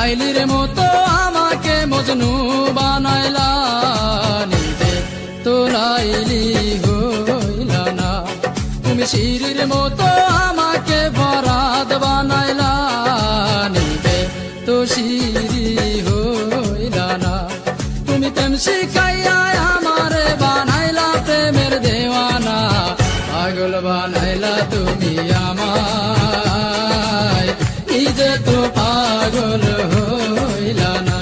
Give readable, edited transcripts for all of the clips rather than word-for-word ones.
লাইলির মতো আমাকে মজনু বানাইলা, নিজে তো লাইলি হইলা না। তুমি শিরির মতো আমাকে বরাদ বানাইলা, নিজে তো শিরি হইলা না। তুমি প্রেম শিখাইয়া আমারে বানাইলা প্রেমের দেওয়ানা, পাগল বানাইলা তুমি আমায়, নিজে তো পাগল হইলা না।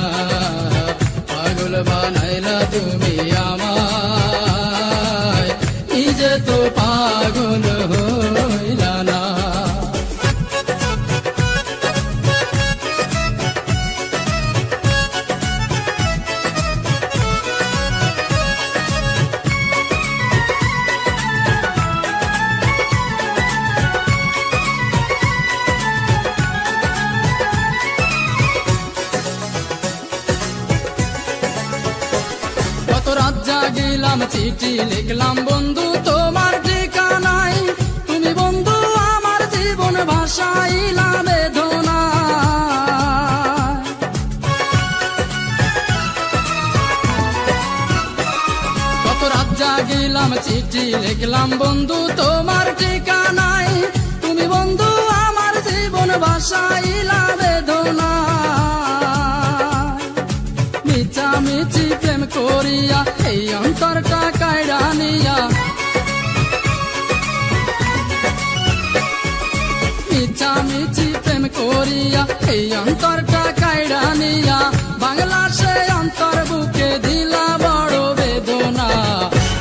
পাগল বানাইলা তুমি আমায়, নিজে তো পাগল হইলা না। রাত জাগিলাম চিঠি লিখলাম বন্ধু তোমার ঠিকানাই, তুমি বন্ধু আমার জীবন ভাসাইলা বেদনা। কত রাত জাগিলাম চিঠি লিখলাম বন্ধু তোমার ঠিকানাই, তুমি বন্ধু আমার জীবন ভাসাইলা বেদনা। মিছি প্রেম করিয়া এই অন্তরটা কায়রা নিয়া, মিছি প্রেম করিয়া এই অন্তরটা কায়রা নিয়া, বাংলা সে অন্তর বুকে দিলা বড় বেদনা।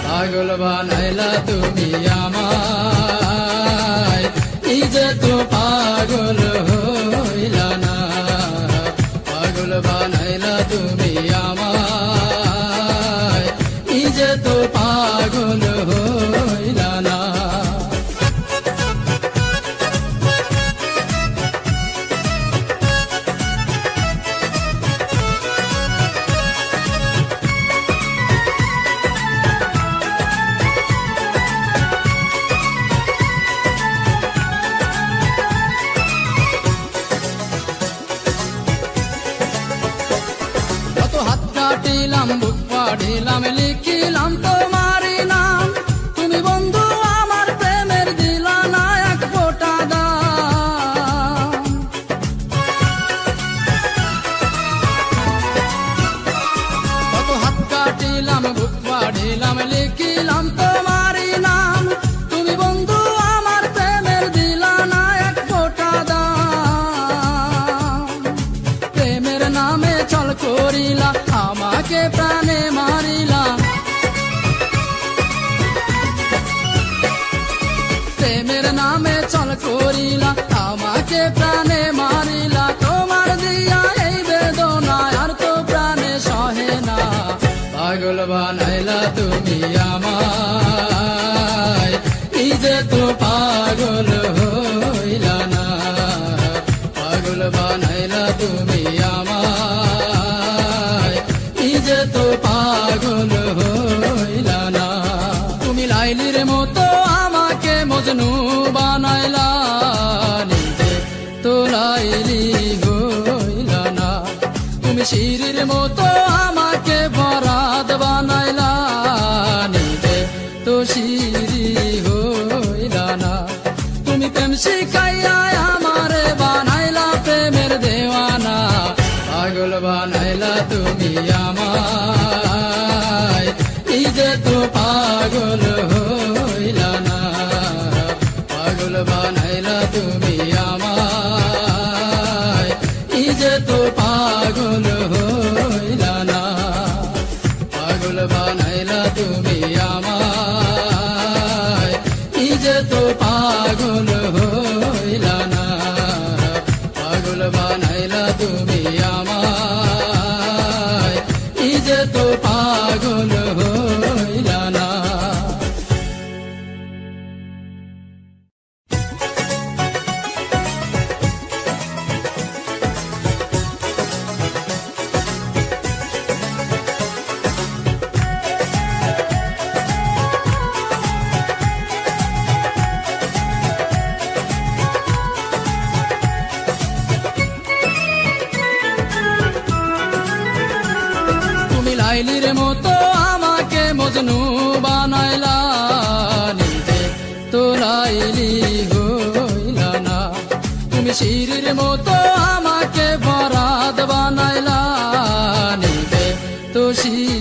পাগল বানাইলা তুমি আমায়, নিজে তো পাগল হইলা না। পাগল বানাইলা তুমি আমায়, নিজে তো পাগল হইলা না। হাত কাটিলাম বুক পাড়িলাম লিখিলাম তোমারই নাম, তুমি বন্ধু আমার প্রেমের দিলা না এক ফোঁটা দাম। কত হাত কাটিলাম বুক পাড়িলাম লিখিলাম তোমারই নাম, তুমি বন্ধু আমার প্রেমের দিলা না এক ফোঁটা দাম। প্রেমের নামে ছল করিলা আমাকে প্রাণে মারিলা, প্রেমের নামে ছল করিলা আমাকে প্রাণে মারিলা। তোমার দিয়া এই বেদনা আর তো প্রাণে সহে না, পাগল বানাইলা তুমি আমায়, নিজে তো পাগল হইলা না। পাগল বানাইলা তুমি আমায়, নিজে তো পাগল হইলা না। তুমি লাইলির মতো আমাকে মজনু বানাইলা, নিজে তো লাইলি হইলা না। তুমি শিরির মতো আমাকে বরাদ বানাইলা, নিজে তো শিরি হইলা না। তুমি প্রেম শিখাইয়া আমারে বানাইলা প্রেমের দেওয়ানা, পাগল বানাইলা তুমি আমায়, নিজে তো পাগল হইলা না। পাগল বানাইলা তুমি আমায়, নিজে তো পাগল হইলা না। পাগল বানাইলা তুমি আমায়। লাইলির মতো আমাকে মজনু বানাইলা, নিজে তো লাইলি হইলা না। তুমি শিরির মতো আমাকে বরাত বানাইলা, নিজে তো শির